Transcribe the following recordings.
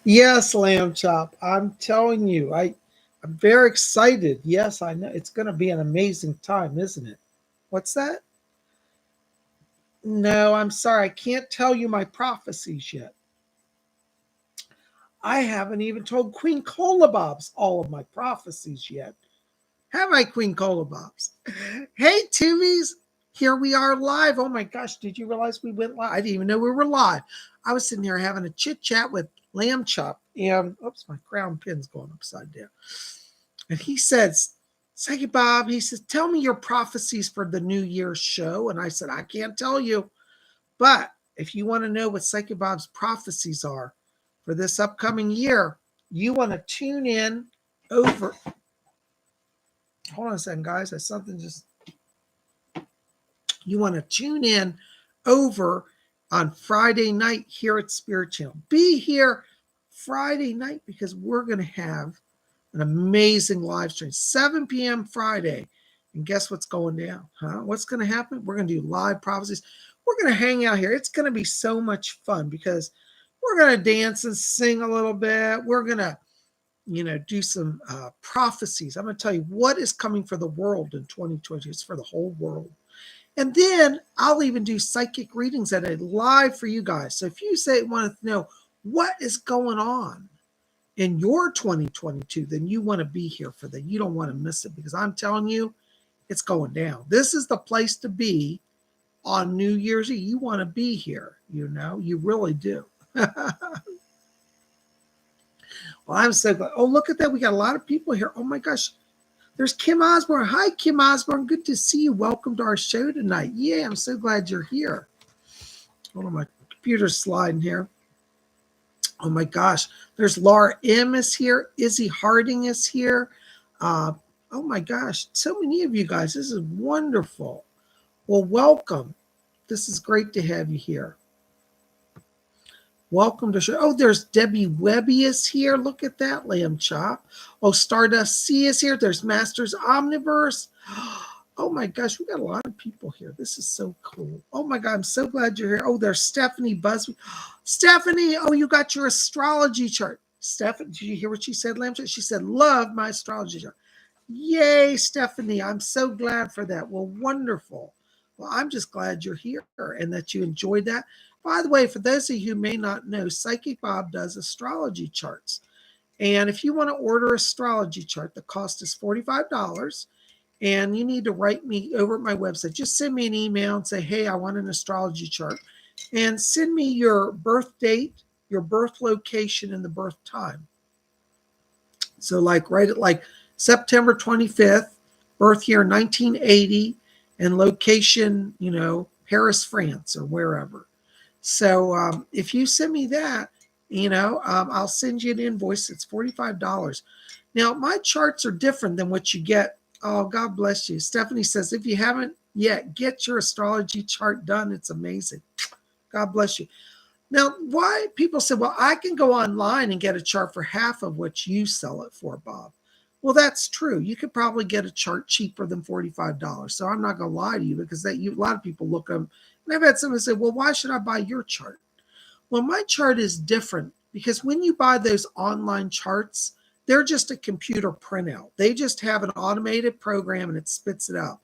Yes, lamb chop. I'm telling you, I'm very excited. Yes, I know it's going to be an amazing time, isn't it? What's that? No, I'm sorry. I can't tell you my prophecies yet. I haven't even told Queen Colabobs all of my prophecies yet. Have I, Queen Colabobs? Hey, Tuvies. Here we are live. Oh my gosh, did you realize we went live? I didn't even know we were live. I was sitting here having a chit chat with Lamb Chop, and oops, my crown pin's going upside down. And he says, Psychic Bob, he says, tell me your prophecies for the New Year's show. And I said, I can't tell you. But if you want to know what Psychic Bob's prophecies are for this upcoming year, you want to tune in over. Hold on a second, guys. There's something just. You want to tune in over on Friday night here at Spirit Channel. Be here Friday night because we're going to have an amazing live stream, 7 p.m. Friday. And guess what's going down? What's going to happen? We're going to do live prophecies. We're going to hang out here. It's going to be so much fun because we're going to dance and sing a little bit. We're going to, do some prophecies. I'm going to tell you what is coming for the world in 2020. It's for the whole world. And then I'll even do psychic readings that are live for you guys. So if you want to know what is going on in your 2022, then you want to be here for that. You don't want to miss it because I'm telling you, it's going down. This is the place to be on New Year's Eve. You want to be here, you really do. Well, I'm so glad. Oh, look at that. We got a lot of people here. Oh my gosh. There's Kim Osborne. Hi, Kim Osborne. Good to see you. Welcome to our show tonight. Yeah, I'm so glad you're here. Hold on, my computer's sliding here. Oh my gosh. There's Laura M is here. Izzy Harding is here. Oh my gosh. So many of you guys. This is wonderful. Well, welcome. This is great to have you here. Welcome to show. Oh, there's Debbie Webby is here. Look at that, Lamb Chop. Oh, Stardust C is here. There's Masters Omniverse. Oh my gosh, we got a lot of people here. This is so cool. Oh my God, I'm so glad you're here. Oh, there's Stephanie Busby. Stephanie, oh, you got your astrology chart. Stephanie, did you hear what she said, Lamb Chop? She said, love my astrology chart. Yay, Stephanie. I'm so glad for that. Well, wonderful. Well, I'm just glad you're here and that you enjoyed that. By the way, for those of you who may not know, Psychic Bob does astrology charts. And if you want to order astrology chart, the cost is $45. And you need to write me over at my website. Just send me an email and say, hey, I want an astrology chart. And send me your birth date, your birth location, and the birth time. So write it like September 25th, birth year 1980, and location, Paris, France, or wherever. So if you send me that, I'll send you an invoice. It's $45. Now, my charts are different than what you get. Oh, God bless you. Stephanie says, if you haven't yet, get your astrology chart done. It's amazing. God bless you. Now, why people say, well, I can go online and get a chart for half of what you sell it for, Bob. Well, that's true. You could probably get a chart cheaper than $45. So I'm not going to lie to you because a lot of people look at them. And I've had someone say, well, why should I buy your chart? Well, my chart is different because when you buy those online charts, they're just a computer printout. They just have an automated program and it spits it out.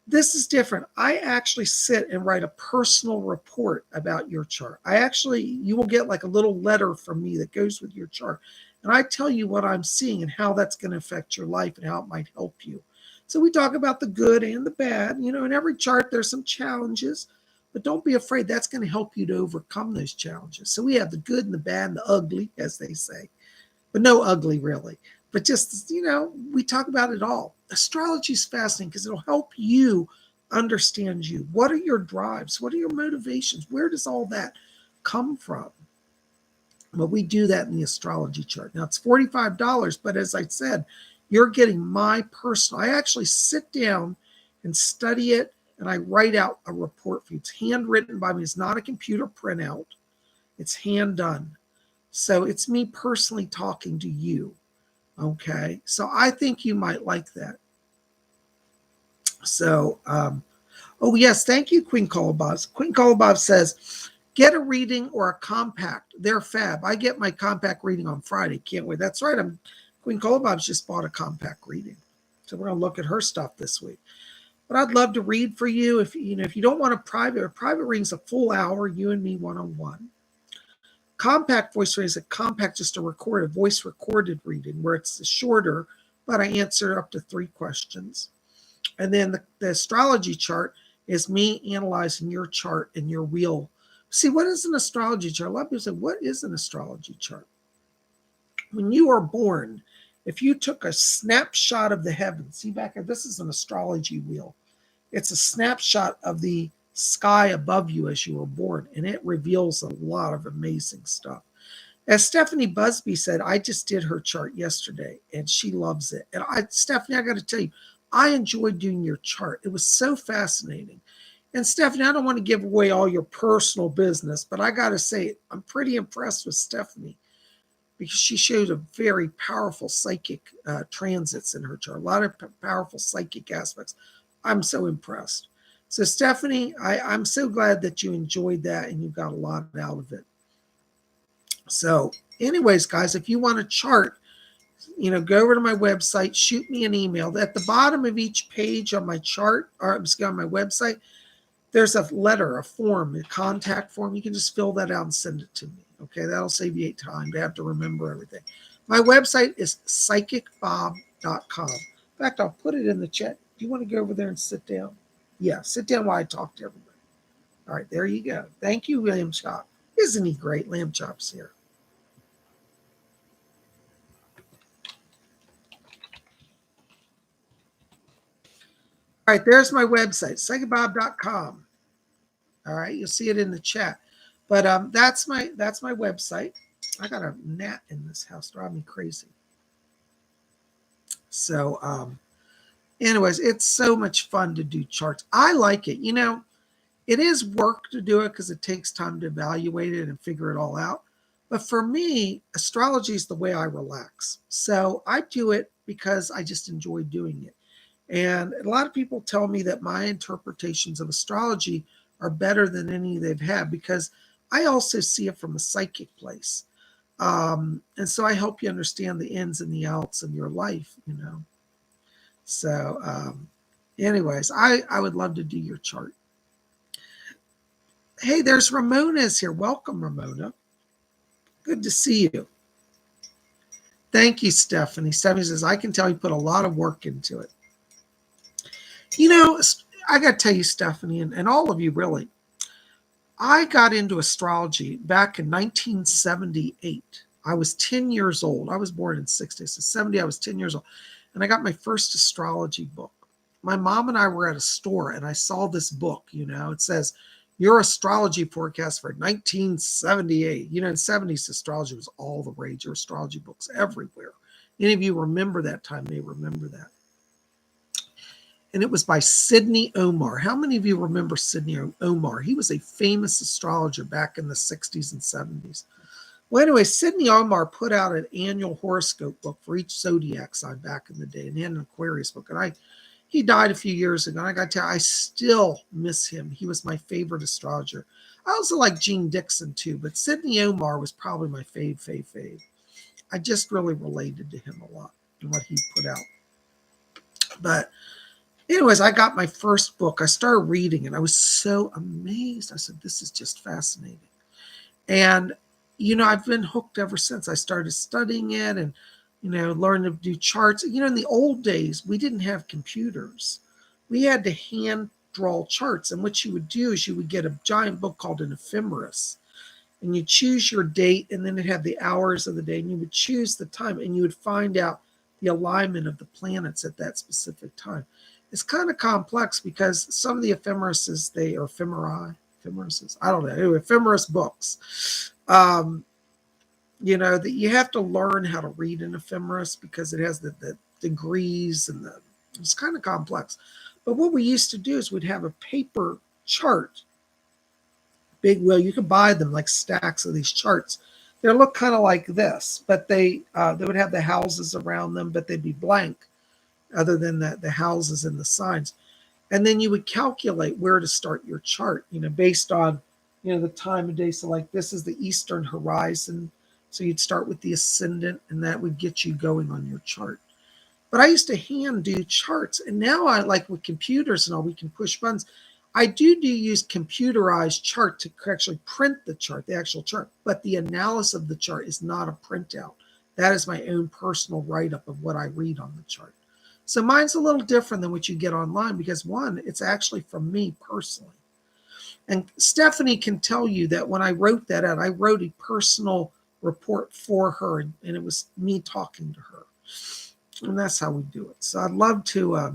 This is different. I actually sit and write a personal report about your chart. You will get like a little letter from me that goes with your chart. And I tell you what I'm seeing and how that's going to affect your life and how it might help you. So we talk about the good and the bad. In every chart, there's some challenges. But don't be afraid. That's going to help you to overcome those challenges. So we have the good and the bad and the ugly, as they say. But no ugly, really. But just, we talk about it all. Astrology is fascinating because it'll help you understand you. What are your drives? What are your motivations? Where does all that come from? Well, we do that in the astrology chart. Now, it's $45, but as I said, you're getting my personal. I actually sit down and study it. And I write out a report for you. It's handwritten by me. It's not a computer printout. It's hand done. So it's me personally talking to you. Okay. So I think you might like that. So, oh yes. Thank you, Queen Colabob. Queen Colabob says, Get a reading or a compact. They're fab. I get my compact reading on Friday. Can't wait. That's right. Queen Colobob's just bought a compact reading. So we're going to look at her stuff this week. But I'd love to read for you. If you don't want a private reading's a full hour, you and me one-on-one. Compact voice reading is a compact, just a voice recorded reading where it's shorter, but I answer up to 3 questions. And then the astrology chart is me analyzing your chart and your wheel. See, what is an astrology chart? A lot of people say, what is an astrology chart? When you are born, if you took a snapshot of the heavens, see back here, this is an astrology wheel. It's a snapshot of the sky above you as you were born, and it reveals a lot of amazing stuff. As Stephanie Busby said, I just did her chart yesterday, and she loves it. And Stephanie, I got to tell you, I enjoyed doing your chart. It was so fascinating. And Stephanie, I don't want to give away all your personal business, but I got to say, I'm pretty impressed with Stephanie because she showed a very powerful psychic transits in her chart, a lot of powerful psychic aspects. I'm so impressed. So Stephanie, I'm so glad that you enjoyed that and you got a lot out of it. So anyways, guys, if you want a chart, go over to my website, shoot me an email. At the bottom of each page on my chart, or on my website, there's a letter, a form, a contact form. You can just fill that out and send it to me. Okay, that'll save you time to have to remember everything. My website is PsychicBob.com. In fact, I'll put it in the chat. Do you want to go over there and sit down? Yeah, sit down while I talk to everybody. All right, there you go. Thank you, Lamb Chop. Isn't he great? Lamb Chop's here. All right, there's my website, PsychicBob.com. All right, you'll see it in the chat. But that's my website. I got a gnat in this house, driving me crazy. So, anyways, it's so much fun to do charts. I like it. It is work to do it because it takes time to evaluate it and figure it all out. But for me, astrology is the way I relax. So I do it because I just enjoy doing it. And a lot of people tell me that my interpretations of astrology are better than any they've had because I also see it from a psychic place. And so I help you understand the ins and the outs of your life, So anyways, I would love to do your chart. Hey, there's Ramona's here. Welcome, Ramona. Good to see you. Thank you, Stephanie. Stephanie says, I can tell you put a lot of work into it. I got to tell you, Stephanie, and all of you really, I got into astrology back in 1978. I was 10 years old. I was born in 60. So 70, I was 10 years old. And I got my first astrology book. My mom and I were at a store and I saw this book, it says, your astrology forecast for 1978. In 70s, astrology was all the rage. There were astrology books everywhere. Any of you remember that time, may remember that. And it was by Sidney Omar. How many of you remember Sidney Omar? He was a famous astrologer back in the 60s and 70s. Well, anyway, Sidney Omar put out an annual horoscope book for each zodiac sign back in the day, and he had an Aquarius book. And he died a few years ago, and I got to tell you, I still miss him. He was my favorite astrologer. I also like Gene Dixon too, but Sidney Omar was probably my fave. I just really related to him a lot and what he put out. But anyways, I got my first book. I started reading it. I was so amazed. I said, this is just fascinating. And, I've been hooked ever since. I started studying it and, learning to do charts. In the old days, we didn't have computers. We had to hand draw charts. And what you would do is you would get a giant book called an ephemeris. And you choose your date, and then it had the hours of the day. And you would choose the time, and you would find out the alignment of the planets at that specific time. It's kind of complex because some of the ephemerises, they are ephemerises, I don't know, anyway, ephemeris books. That you have to learn how to read an ephemeris because it has the degrees and it's kind of complex. But what we used to do is we'd have a paper chart. You could buy them like stacks of these charts. They look kind of like this, but they would have the houses around them, but they'd be blank other than the houses and the signs. And then you would calculate where to start your chart, based on the time of day. So like this is the eastern horizon. So you'd start with the ascendant, and that would get you going on your chart. But I used to hand do charts, and now I like with computers and all, we can push buttons. I do use computerized chart to actually print the chart, the actual chart, but the analysis of the chart is not a printout. That is my own personal write-up of what I read on the chart. So mine's a little different than what you get online because one, it's actually from me personally. And Stephanie can tell you that when I wrote that out, I wrote a personal report for her, and it was me talking to her. And that's how we do it. So I'd love to, I'd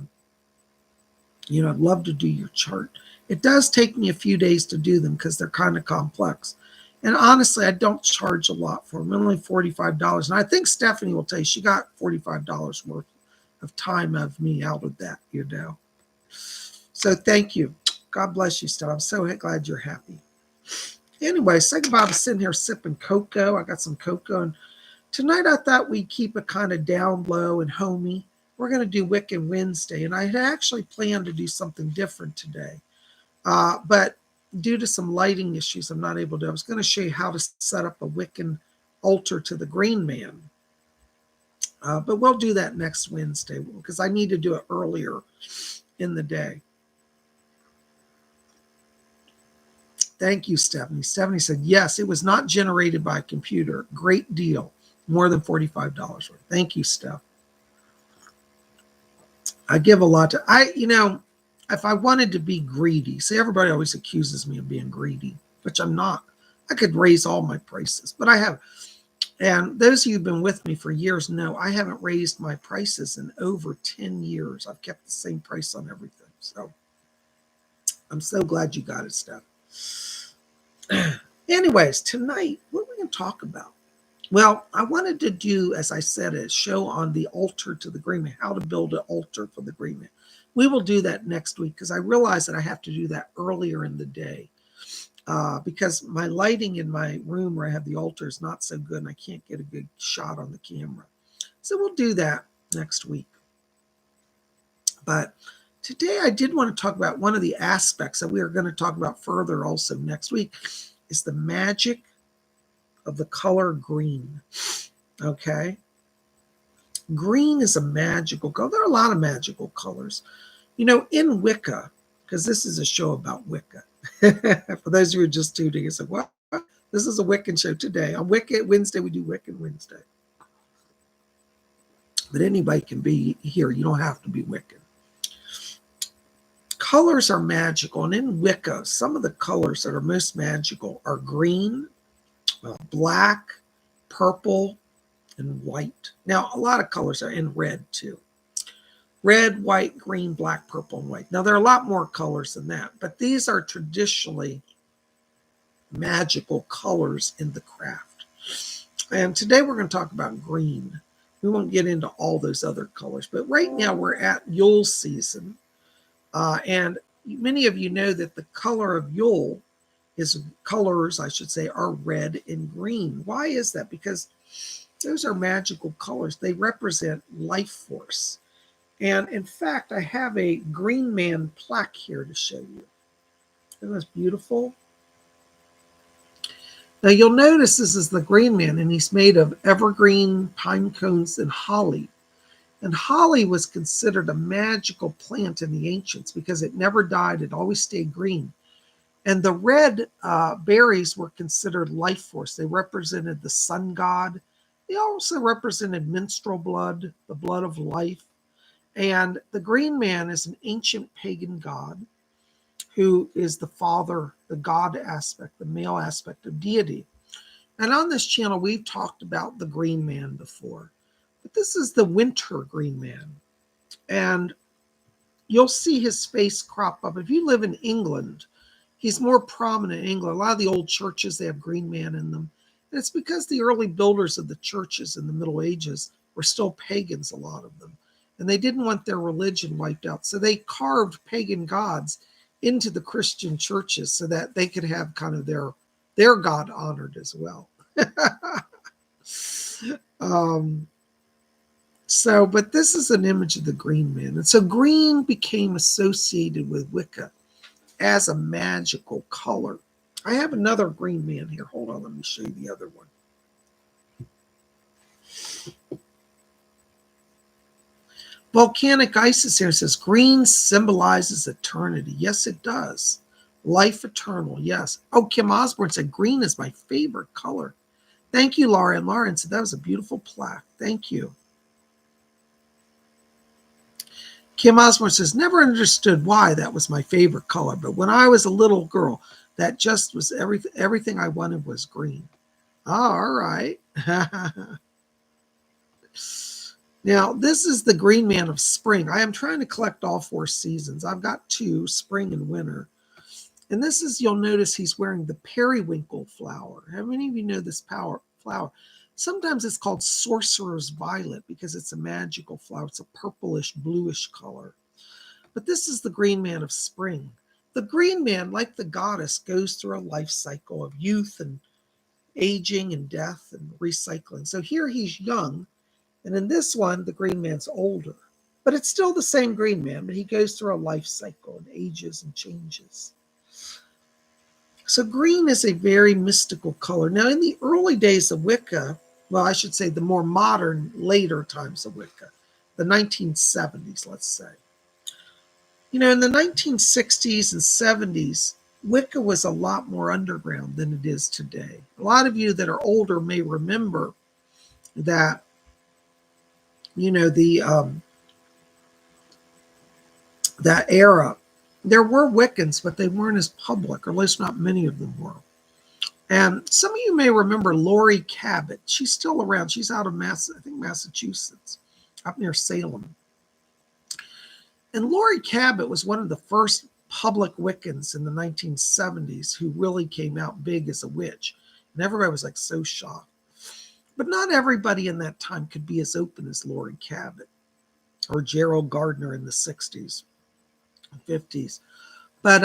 love to do your chart. It does take me a few days to do them because they're kind of complex. And honestly, I don't charge a lot for them, only $45. And I think Stephanie will tell you she got $45 worth of time of me out of that, So thank you. God bless you, Steph. I'm so glad you're happy. Anyway, PsychicBob is sitting here sipping cocoa. I got some cocoa. And tonight I thought we'd keep it kind of down low and homey. We're going to do Wiccan Wednesday. And I had actually planned to do something different today. But due to some lighting issues, I'm not able to. I was going to show you how to set up a Wiccan altar to the Green Man. But we'll do that next Wednesday because I need to do it earlier in the day. Thank you, Stephanie. Stephanie said, yes, it was not generated by a computer. Great deal. More than $45 worth. Thank you, Steph. I give a lot to, if I wanted to be greedy, see, everybody always accuses me of being greedy, which I'm not. I could raise all my prices, but I have. And those of you who've been with me for years know I haven't raised my prices in over 10 years. I've kept the same price on everything. So I'm so glad you got it, Steph. Anyways, tonight, what are we going to talk about? Well, I wanted to do, as I said, a show on the altar to the Green Man, how to build an altar for the Green Man. We will do that next week because I realize that I have to do that earlier in the day because my lighting in my room where I have the altar is not so good and I can't get a good shot on the camera. So we'll do that next week. But today I did want to talk about one of the aspects that we are going to talk about further also next week is the magic of the color green. Okay. Green is a magical color. There are a lot of magical colors. In Wicca, because this is a show about Wicca. For those who are just tuning in, say, what? This is a Wiccan show today. On Wicca Wednesday, we do Wiccan Wednesday. But anybody can be here. You don't have to be Wiccan. Colors are magical. And in Wicca, some of the colors that are most magical are green, black, purple, and white. Now, a lot of colors are in red too. Red, white, green, black, purple, and white. Now, there are a lot more colors than that, but these are traditionally magical colors in the craft. And today we're going to talk about green. We won't get into all those other colors, but right now we're at Yule season. And many of you know that the color of Yule are red and green. Why is that? Because those are magical colors. They represent life force. And in fact, I have a Green Man plaque here to show you. Isn't this beautiful? Now you'll notice this is the Green Man, and he's made of evergreen, pine cones, and holly. And holly was considered a magical plant in the ancients because it never died. It always stayed green. And the red berries were considered life force. They represented the sun god. They also represented menstrual blood, the blood of life. And the Green Man is an ancient pagan god who is the father, the god aspect, the male aspect of deity. And on this channel, we've talked about the Green Man before. But this is the winter Green Man. And you'll see his face crop up. If you live in England, he's more prominent in England. A lot of the old churches, they have Green Man in them. And it's because the early builders of the churches in the Middle Ages were still pagans, a lot of them. And they didn't want their religion wiped out. So they carved pagan gods into the Christian churches so that they could have kind of their God honored as well. But this is an image of the Green Man. And so green became associated with Wicca as a magical color. I have another green man here. Hold on, let me show you the other one. Volcanic Isis here says green symbolizes eternity. Yes, it does. Life eternal, yes. Oh, Kim Osborne said green is my favorite color. Thank you, Laura. And Lauren said that was a beautiful plaque. Thank you. Kim Osborne says, never understood why that was my favorite color, but when I was a little girl, that just was everything I wanted was green. Oh, all right. Now, this is the Green Man of Spring. I am trying to collect all 4 seasons. I've got 2, spring and winter. And this is, you'll notice he's wearing the periwinkle flower. How many of you know this flower? Sometimes it's called sorcerer's violet because it's a magical flower. It's a purplish, bluish color. But this is the Green Man of Spring. The Green Man, like the goddess, goes through a life cycle of youth and aging and death and recycling. So here he's young. And in this one, the Green Man's older. But it's still the same Green Man, but he goes through a life cycle and ages and changes. So green is a very mystical color. Now, in the early days of Wicca, well, I should say the more modern, later times of Wicca, the 1970s, let's say. You know, in the 1960s and 70s, Wicca was a lot more underground than it is today. A lot of you that are older may remember that, you know, that era, there were Wiccans, but they weren't as public, or at least not many of them were. And some of you may remember Lori Cabot. She's still around. She's out of Massachusetts, up near Salem. And Lori Cabot was one of the first public Wiccans in the 1970s who really came out big as a witch. And everybody was like so shocked. But not everybody in that time could be as open as Lori Cabot or Gerald Gardner in the 60s. 50s. But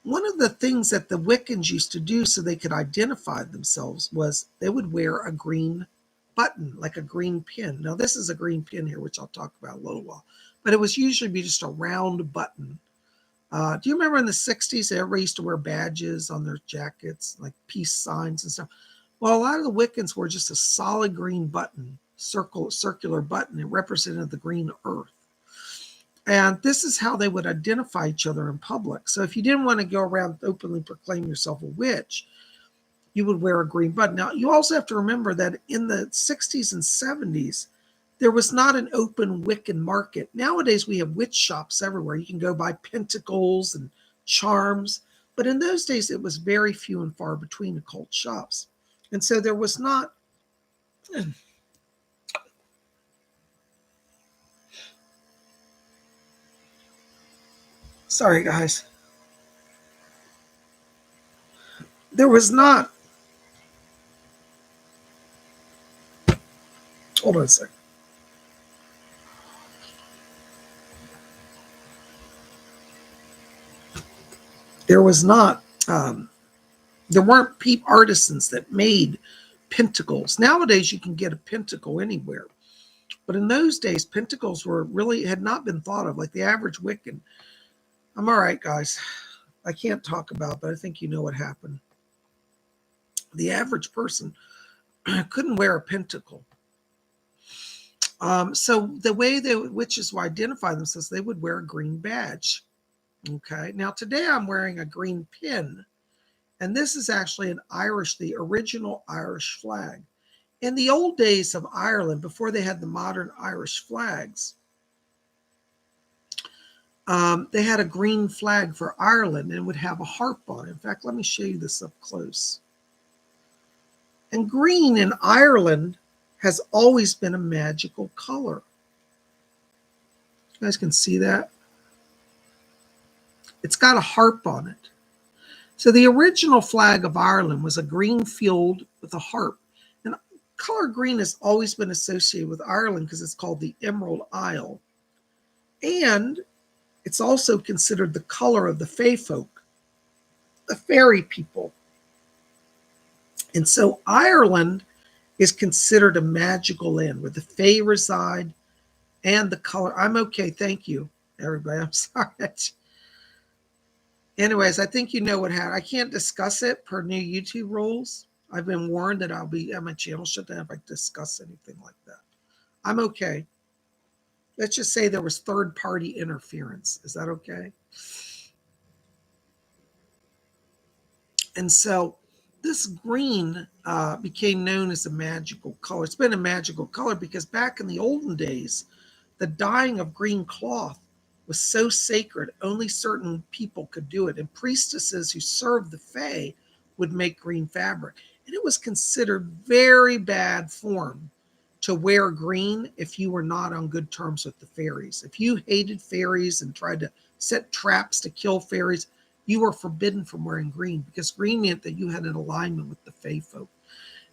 one of the things that the Wiccans used to do so they could identify themselves was they would wear a green button, like a green pin. Now, this is a green pin here, which I'll talk about in a little while. But it was usually be just a round button. Do you remember in the 60s, everybody used to wear badges on their jackets, like peace signs and stuff? Well, a lot of the Wiccans were just a solid green button, circular button. It represented the green earth. And this is how they would identify each other in public. So if you didn't want to go around openly proclaim yourself a witch, you would wear a green button. Now, you also have to remember that in the 60s and 70s, there was not an open Wiccan market. Nowadays, we have witch shops everywhere. You can go buy pentacles and charms. But in those days, it was very few and far between occult shops. And so there was not... Sorry, guys. There was not... Hold on a second. There was not... there weren't artisans that made pentacles. Nowadays, you can get a pentacle anywhere. But in those days, pentacles had not been thought of. Like the average Wiccan... I'm all right, guys. I can't talk about it, but I think you know what happened. The average person couldn't wear a pentacle. So the way the witches would identify themselves, they would wear a green badge. Okay. Now, today I'm wearing a green pin. And this is actually the original Irish flag. In the old days of Ireland, before they had the modern Irish flags, they had a green flag for Ireland and would have a harp on it. In fact, let me show you this up close. And green in Ireland has always been a magical color. You guys can see that? It's got a harp on it. So the original flag of Ireland was a green field with a harp. And color green has always been associated with Ireland because it's called the Emerald Isle. And it's also considered the color of the fae folk, the fairy people. And so Ireland is considered a magical land where the fae reside and the color. I'm okay, thank you, everybody. I'm sorry. Anyways, I think you know what happened. I can't discuss it per new YouTube rules. I've been warned that I'll be at my channel shut down if I discuss anything like that. I'm okay. Let's just say there was third-party interference. Is that okay? And so this green became known as a magical color. It's been a magical color because back in the olden days, the dyeing of green cloth was so sacred, only certain people could do it. And priestesses who served the fae would make green fabric. And it was considered very bad form to wear green if you were not on good terms with the fairies. If you hated fairies and tried to set traps to kill fairies, you were forbidden from wearing green because green meant that you had an alignment with the fae folk.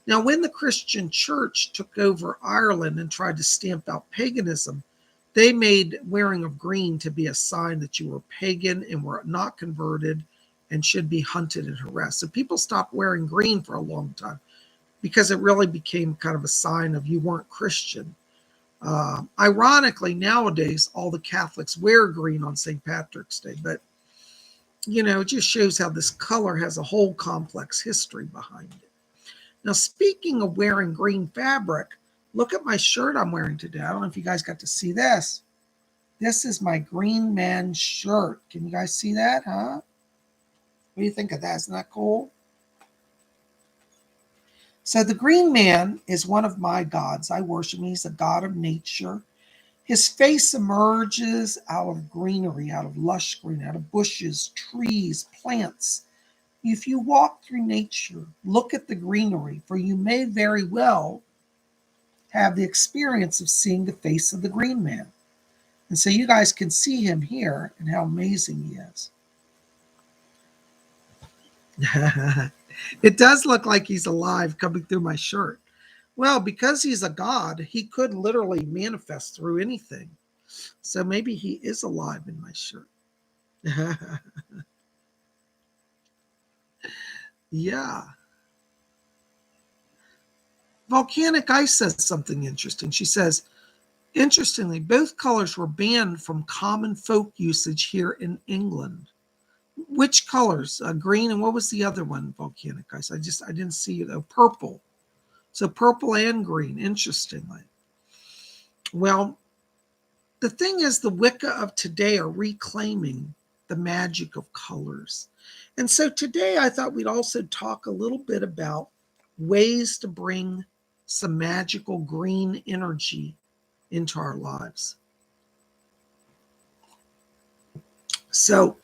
Now, when the Christian church took over Ireland and tried to stamp out paganism, they made wearing of green to be a sign that you were pagan and were not converted and should be hunted and harassed. So people stopped wearing green for a long time because it really became kind of a sign of you weren't Christian. Ironically, nowadays, all the Catholics wear green on St. Patrick's Day, but it just shows how this color has a whole complex history behind it. Now, speaking of wearing green fabric, look at my shirt I'm wearing today. I don't know if you guys got to see this. This is my Green Man shirt. Can you guys see that, huh? What do you think of that? Isn't that cool? So the Green Man is one of my gods. I worship him. He's a god of nature. His face emerges out of greenery, out of lush green, out of bushes, trees, plants. If you walk through nature, look at the greenery, for you may very well have the experience of seeing the face of the Green Man. And so you guys can see him here and how amazing he is. It does look like he's alive coming through my shirt. Well, because he's a god, he could literally manifest through anything. So maybe he is alive in my shirt. Yeah. Volcanic Ice says something interesting. She says, interestingly, both colors were banned from common folk usage here in England. Which colors? Green, and what was the other one? Volcanic Ice. I didn't see it. Oh, purple. So purple and green, interestingly. Well, the thing is, the Wicca of today are reclaiming the magic of colors. And so today I thought we'd also talk a little bit about ways to bring some magical green energy into our lives. So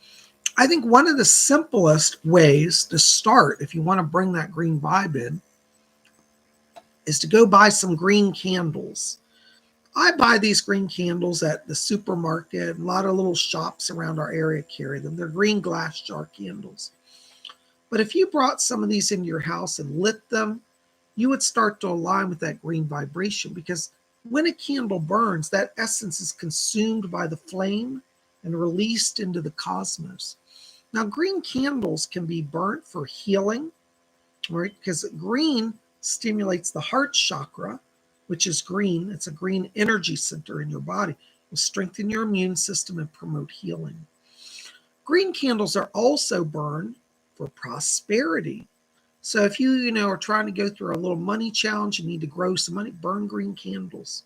I think one of the simplest ways to start, if you want to bring that green vibe in, is to go buy some green candles. I buy these green candles at the supermarket. A lot of little shops around our area carry them. They're green glass jar candles. But if you brought some of these into your house and lit them, you would start to align with that green vibration, because when a candle burns, that essence is consumed by the flame and released into the cosmos. Now, green candles can be burnt for healing, right? Because green stimulates the heart chakra, which is green. It's a green energy center in your body. It will strengthen your immune system and promote healing. Green candles are also burned for prosperity. So if you are trying to go through a little money challenge, you need to grow some money, burn green candles.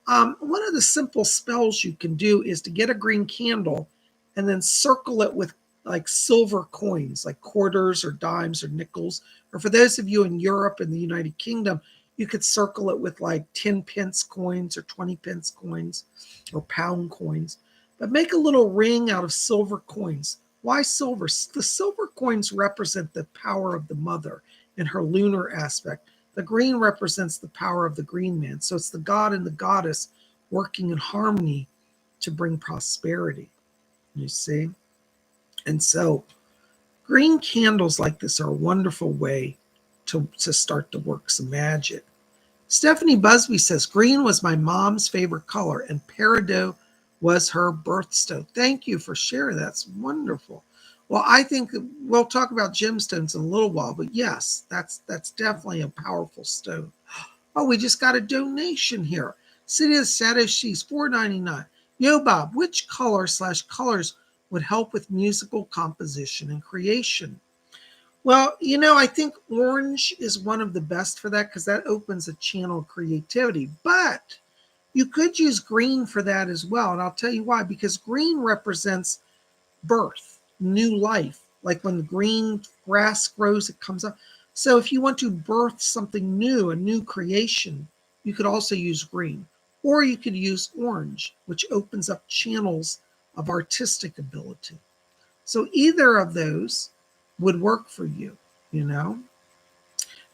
One of the simple spells you can do is to get a green candle and then circle it with like silver coins, like quarters or dimes or nickels. Or for those of you in Europe and the United Kingdom, you could circle it with like 10 pence coins or 20 pence coins or pound coins. But make a little ring out of silver coins. Why silver? The silver coins represent the power of the mother and her lunar aspect. The green represents the power of the Green Man. So it's the god and the goddess working in harmony to bring prosperity. You see? And so green candles like this are a wonderful way to start to work some magic. Stephanie Busby says, green was my mom's favorite color and peridot was her birthstone. Thank you for sharing. That's wonderful. Well, I think we'll talk about gemstones in a little while, but yes, that's definitely a powerful stone. Oh, we just got a donation here. City of the Shadow She's $4.99. Yo, Bob, which color/colors would help with musical composition and creation. Well, I think orange is one of the best for that because that opens a channel of creativity. But you could use green for that as well. And I'll tell you why, because green represents birth, new life. Like when the green grass grows, it comes up. So if you want to birth something new, a new creation, you could also use green. Or you could use orange, which opens up channels of artistic ability. So either of those would work for you, you know.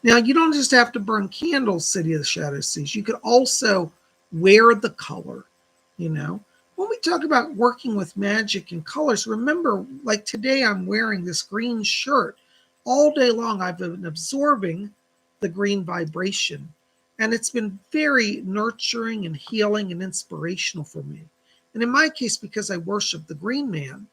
Now, you don't just have to burn candles, City of the Shadow Seas. You could also wear the color, you know. When we talk about working with magic and colors, remember, like today, I'm wearing this green shirt. All day long, I've been absorbing the green vibration. And it's been very nurturing and healing and inspirational for me. And in my case, because I worship the green man,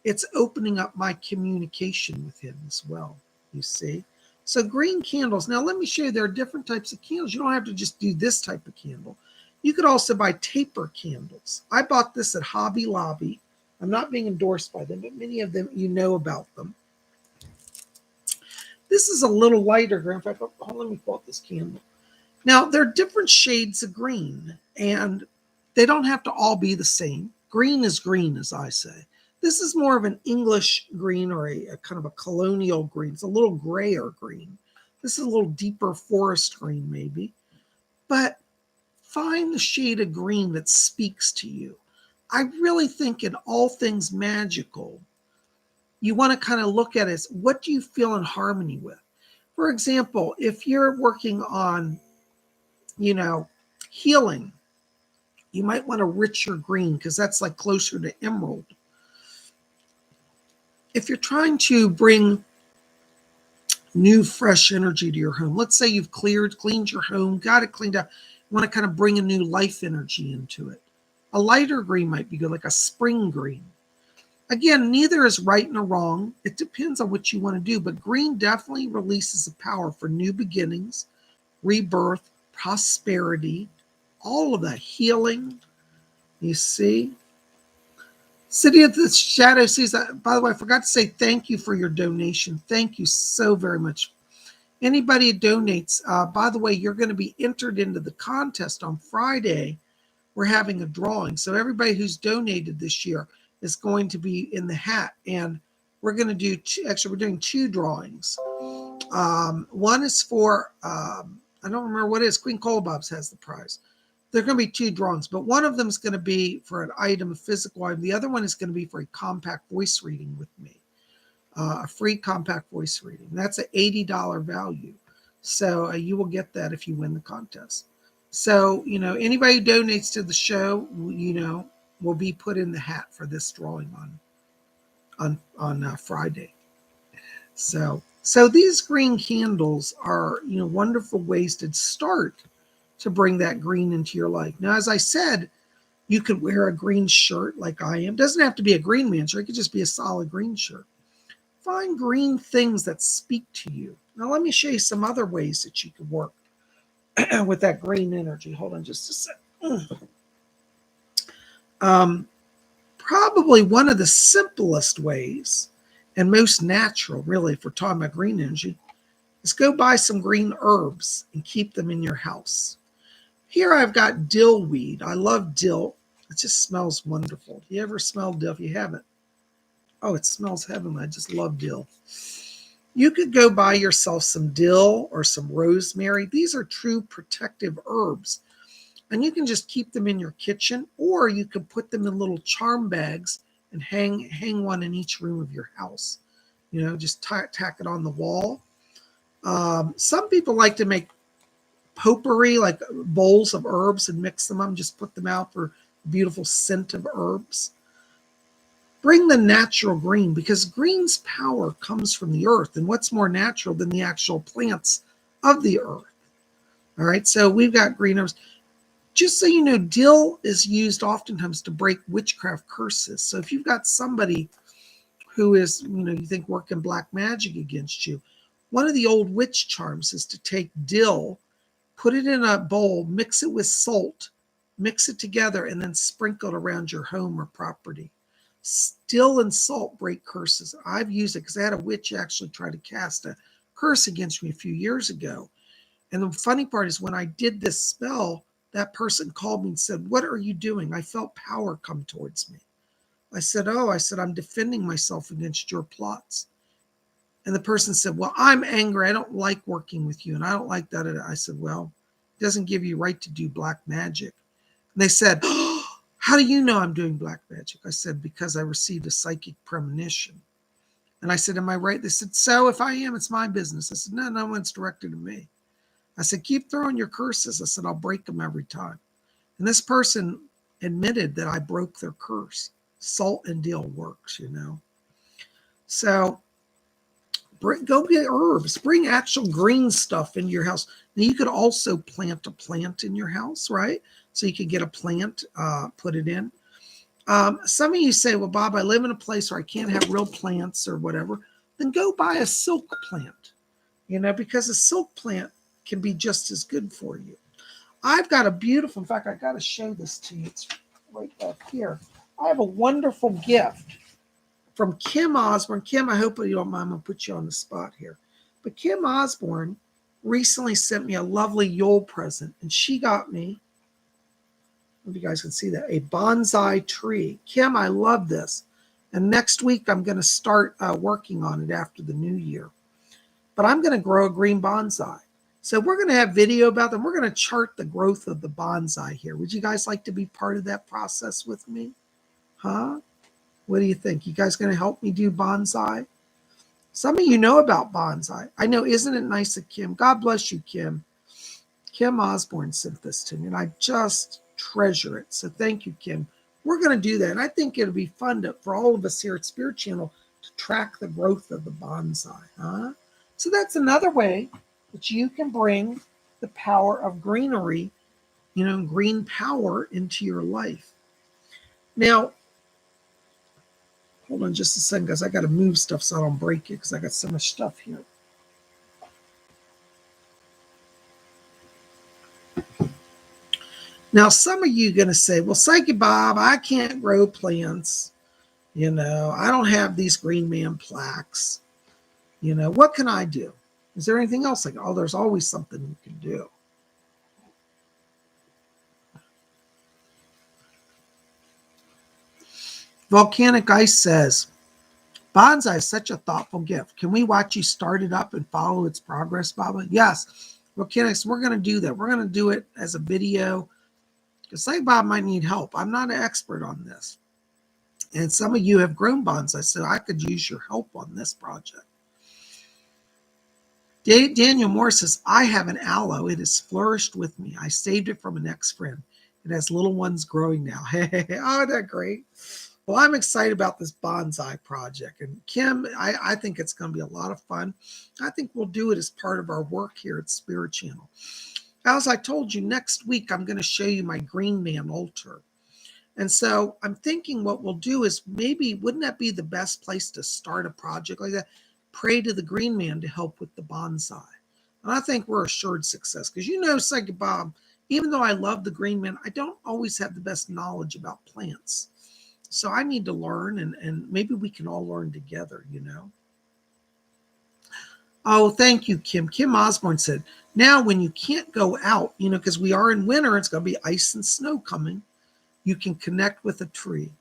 it's opening up my communication with him as well, you see. So green candles. Now let me show you, there are different types of candles. You don't have to just do this type of candle. You could also buy taper candles. I bought this at Hobby Lobby. I'm not being endorsed by them, but many of them, you know about them. This is a little lighter green. In fact, let me pull out this candle. Now, there are different shades of green, and they don't have to all be the same. Green is green, as I say. This is more of an English green, or a kind of a colonial green. It's a little grayer green. This is a little deeper forest green, maybe. But find the shade of green that speaks to you. I really think in all things magical, you want to kind of look at it as, what do you feel in harmony with? For example, if you're working on, healing, you might want a richer green because that's like closer to emerald. If you're trying to bring new, fresh energy to your home, let's say you've cleaned your home, got it cleaned up, you want to kind of bring a new life energy into it. A lighter green might be good, like a spring green. Again, neither is right nor wrong. It depends on what you want to do, but green definitely releases the power for new beginnings, rebirth, prosperity, all of that, healing, you see. City of the Shadow Seas, by the way, I forgot to say thank you for your donation. Thank you so very much. Anybody who donates, by the way, you're going to be entered into the contest on Friday. We're having a drawing. So everybody who's donated this year is going to be in the hat. And we're going to do we're doing two drawings. One is for, I don't remember what it is. Queen Colabobs has the prize. There are going to be two drawings, but one of them is going to be for an item, a physical item. The other one is going to be for a compact voice reading with me, a free compact voice reading. That's an $80 value. So you will get that if you win the contest. So, anybody who donates to the show, will be put in the hat for this drawing on Friday. So these green candles are, wonderful ways to start to bring that green into your life. Now, as I said, you could wear a green shirt like I am. It doesn't have to be a green man shirt. It could just be a solid green shirt. Find green things that speak to you. Now, let me show you some other ways that you could work with that green energy. Hold on just a sec. Probably one of the simplest ways and most natural, really, if we're talking about green energy, is go buy some green herbs and keep them in your house. Here I've got dill weed. I love dill. It just smells wonderful. Do you ever smell dill? If you haven't, oh, it smells heavenly. I just love dill. You could go buy yourself some dill or some rosemary. These are true protective herbs. And you can just keep them in your kitchen, or you could put them in little charm bags and hang one in each room of your house. Just tack it on the wall. Some people like to make potpourri, like bowls of herbs, and mix them up and just put them out for beautiful scent of herbs. Bring the natural green, because green's power comes from the earth. And what's more natural than the actual plants of the earth? All right, so we've got green herbs. Just so you know, dill is used oftentimes to break witchcraft curses. So if you've got somebody who is, you think working black magic against you, one of the old witch charms is to take dill, put it in a bowl, mix it with salt, mix it together, and then sprinkle it around your home or property. Still and salt break curses. I've used it because I had a witch actually try to cast a curse against me a few years ago. And the funny part is when I did this spell, that person called me and said, "What are you doing?" I felt power come towards me. I said, "I'm defending myself against your plots." And the person said, "Well, I'm angry. I don't like working with you. And I don't like that." I said, "Well, it doesn't give you right to do black magic." And they said, "Oh, how do you know I'm doing black magic?" I said, "Because I received a psychic premonition." And I said, "Am I right?" They said, "So if I am, it's my business." I said, "No, no one's directed to me." I said, "Keep throwing your curses." I said, "I'll break them every time." And this person admitted that I broke their curse. Salt and deal works, you know. So go get herbs. Bring actual green stuff into your house. Now, you could also plant a plant in your house, right? So you could get a plant, put it in. Some of you say, "Well, Bob, I live in a place where I can't have real plants or whatever." Then go buy a silk plant, you know, because a silk plant can be just as good for you. I've got a beautiful, in fact, I got to show this to you. It's right back here. I have a wonderful gift from Kim Osborne. Kim, I hope you don't mind. I'm going to put you on the spot here. But Kim Osborne recently sent me a lovely Yule present, and she got me, I hope you guys can see that, a bonsai tree. Kim, I love this. And next week, I'm going to start working on it after the new year. But I'm going to grow a green bonsai. So we're going to have video about them. We're going to chart the growth of the bonsai here. Would you guys like to be part of that process with me? Huh? What do you think? You guys going to help me do bonsai? Some of you know about bonsai. I know, isn't it nice of Kim? God bless you, Kim. Kim Osborne sent this to me, and I just treasure it. So thank you, Kim. We're going to do that. And I think it'll be fun for all of us here at Spirit Channel to track the growth of the bonsai. Huh? So that's another way that you can bring the power of greenery, you know, green power into your life. Now, hold on just a second, guys. I got to move stuff so I don't break it because I got so much stuff here. Now, some of you are going to say, "Well, Psychic Bob, I can't grow plants. You know, I don't have these Green Man plaques. You know, what can I do? Is there anything else?" Like, oh, there's always something you can do. Volcanic Ice says, "Bonsai is such a thoughtful gift. Can we watch you start it up and follow its progress, Baba?" Yes. Volcanics, we're going to do that. We're going to do it as a video because like Bob might need help. I'm not an expert on this. And some of you have grown bonsai, so I could use your help on this project. Daniel Moore says, "I have an aloe. It has flourished with me. I saved it from an ex-friend. It has little ones growing now." Hey, oh, isn't that great? Well, I'm excited about this bonsai project. And Kim, I think it's going to be a lot of fun. I think we'll do it as part of our work here at Spirit Channel. As I told you, next week, I'm going to show you my Green Man altar. And so I'm thinking what we'll do is maybe, wouldn't that be the best place to start a project like that? Pray to the Green Man to help with the bonsai. And I think we're assured success because, you know, Psychic Bob, even though I love the Green Man, I don't always have the best knowledge about plants. So I need to learn, and maybe we can all learn together, you know. Oh, thank you, Kim. Kim Osborne said, "Now when you can't go out, you know, because we are in winter, it's going to be ice and snow coming, you can connect with a tree."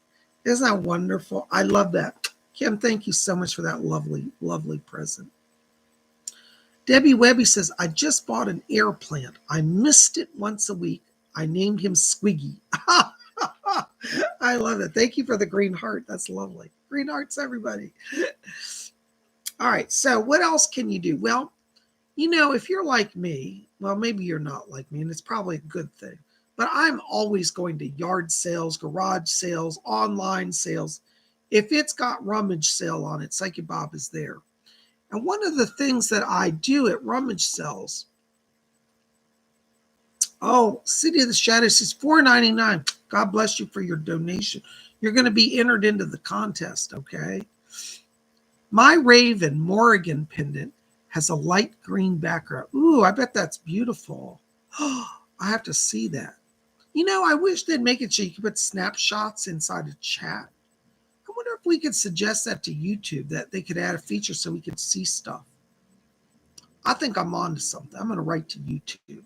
Isn't that wonderful? I love that. Kim, thank you so much for that lovely, lovely present. Debbie Webby says, "I just bought an air plant. I missed it once a week. I named him Squiggy." I love it. Thank you for the green heart. That's lovely. Green hearts, everybody. All right. So what else can you do? Well, you know, if you're like me, well, maybe you're not like me, and it's probably a good thing. But I'm always going to yard sales, garage sales, online sales. If it's got rummage sale on it, Psychic Bob is there. And one of the things that I do at rummage sales, oh, City of the Shadows is $4.99. God bless you for your donation. You're going to be entered into the contest, okay? My Raven Morrigan pendant has a light green background. Ooh, I bet that's beautiful. Oh, I have to see that. You know, I wish they'd make it so you could put snapshots inside a chat. I if we could suggest that to YouTube, that they could add a feature so we could see stuff? I think I'm on to something. I'm going to write to YouTube.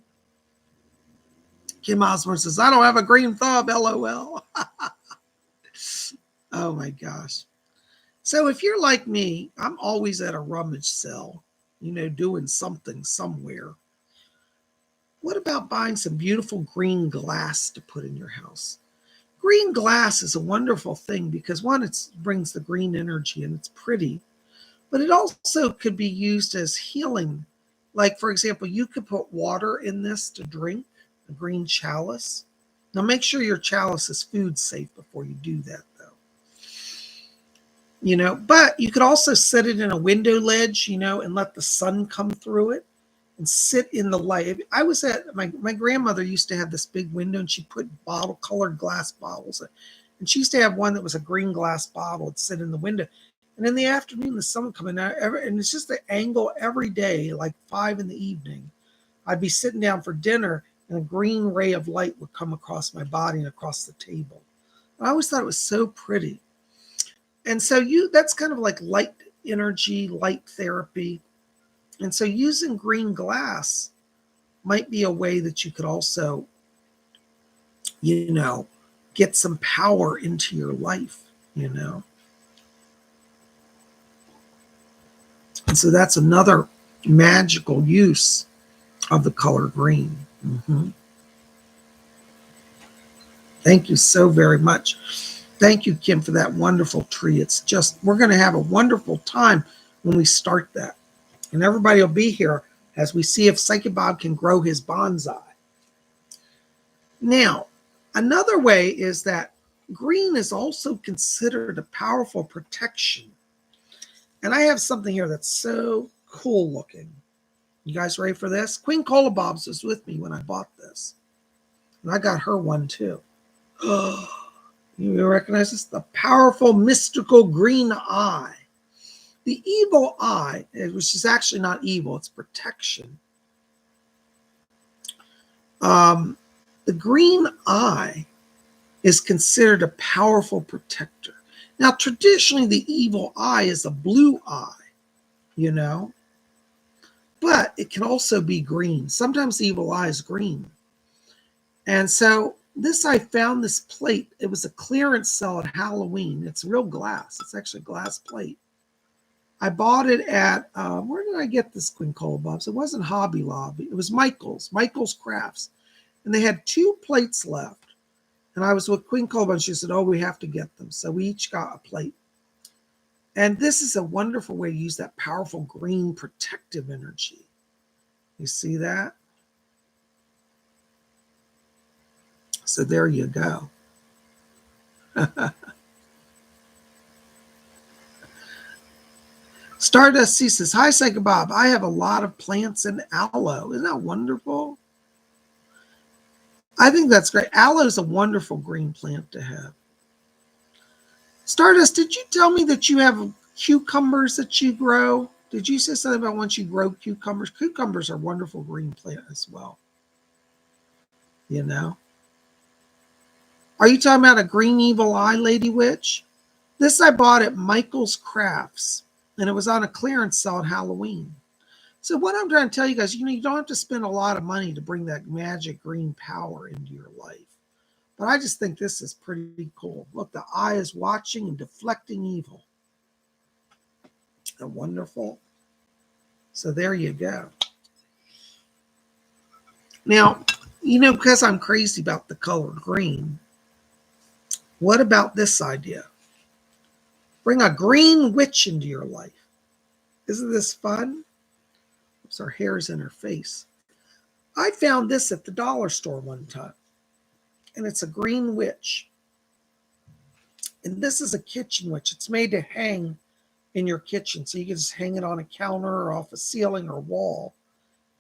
Kim Osborne says, I don't have a green thumb, LOL. Oh my gosh. So if you're like me, I'm always at a rummage sale, doing something somewhere. What about buying some beautiful green glass to put in your house? Green glass is a wonderful thing because, one, it brings the green energy and it's pretty, but it also could be used as healing. Like, for example, you could put water in this to drink, a green chalice. Now, make sure your chalice is food safe before you do that, though. But you could also set it in a window ledge, and let the sun come through it and sit in the light. I was at my grandmother used to have this big window, and she put colored glass bottles in. And she used to have one that was a green glass bottle. It'd sit in the window. And in the afternoon, the sun would come in, and it's just the angle every day, like 5 in the evening. I'd be sitting down for dinner, and a green ray of light would come across my body and across the table. And I always thought it was so pretty. And so that's kind of like light energy, light therapy. And so using green glass might be a way that you could also, get some power into your life, And so that's another magical use of the color green. Mm-hmm. Thank you so very much. Thank you, Kim, for that wonderful tree. We're going to have a wonderful time when we start that. And everybody will be here as we see if Psychic Bob can grow his bonsai. Now, another way is that green is also considered a powerful protection. And I have something here that's so cool looking. You guys ready for this? Queen Cola Bob's was with me when I bought this. And I got her one too. You recognize this? The powerful mystical green eye. The evil eye, which is actually not evil, it's protection. The green eye is considered a powerful protector. Now, traditionally, the evil eye is a blue eye, but it can also be green. Sometimes the evil eye is green. And so I found this plate. It was a clearance sale at Halloween. It's real glass. It's actually a glass plate. I bought it at, where did I get this, Queen Cola Bob's? It wasn't Hobby Lobby. It was Michael's Crafts. And they had 2 plates left. And I was with Queen Cola Bob, and she said, we have to get them. So we each got a plate. And this is a wonderful way to use that powerful green protective energy. You see that? So there you go. Stardust C says, hi, Psychic Bob. I have a lot of plants in aloe. Isn't that wonderful? I think that's great. Aloe is a wonderful green plant to have. Stardust, did you tell me that you have cucumbers that you grow? Did you say something about once you grow cucumbers? Cucumbers are a wonderful green plant as well. Are you talking about a green evil eye, Lady Witch? This I bought at Michael's Crafts, and it was on a clearance sale at Halloween. So what I'm trying to tell you guys, you don't have to spend a lot of money to bring that magic green power into your life. But I just think this is pretty cool. Look, the eye is watching and deflecting evil. Isn't that wonderful? So there you go. Now, because I'm crazy about the color green, what about this idea? Bring a green witch into your life. Isn't this fun? Oops, her hair's in her face. I found this at the dollar store one time. And it's a green witch. And this is a kitchen witch. It's made to hang in your kitchen. So you can just hang it on a counter or off a ceiling or wall.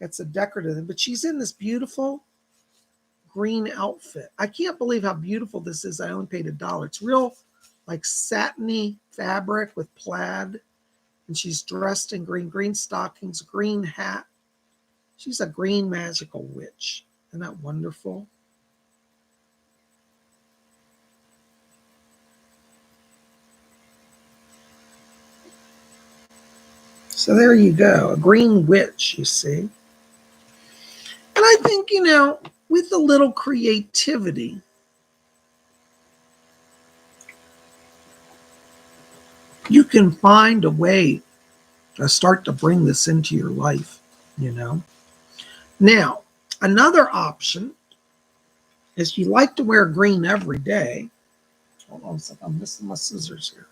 It's a decorative. But she's in this beautiful green outfit. I can't believe how beautiful this is. I only paid $1. It's real like satiny fabric with plaid. And she's dressed in green stockings, green hat. She's a green magical witch. Isn't that wonderful? So there you go, a green witch, you see. And I think, with a little creativity, you can find a way to start to bring this into your life, Now, another option is you like to wear green every day. Hold on a second, I'm missing my scissors here.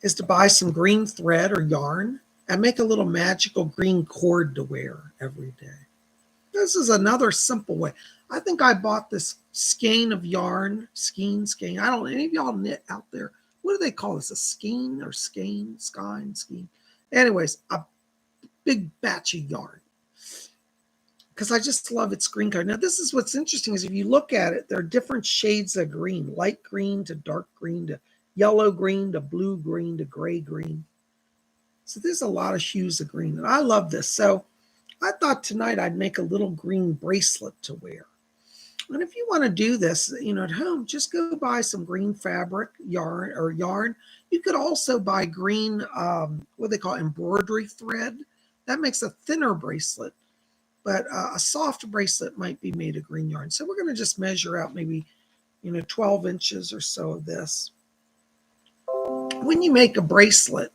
Is to buy some green thread or yarn and make a little magical green cord to wear every day. This is another simple way. I think I bought this skein of yarn, skein. I don't know, any of y'all knit out there? What do they call this? A skein or skein? Skein? Anyways, a big batch of yarn. Because I just love its green color. Now, this is what's interesting is if you look at it, there are different shades of green, light green to dark green to yellow green to blue green to gray green. So there's a lot of hues of green, and I love this. So I thought tonight I'd make a little green bracelet to wear. And if you want to do this, at home, just go buy some green fabric, yarn. You could also buy green, what they call embroidery thread. That makes a thinner bracelet, but a soft bracelet might be made of green yarn. So we're going to just measure out maybe, 12 inches or so of this. When you make a bracelet,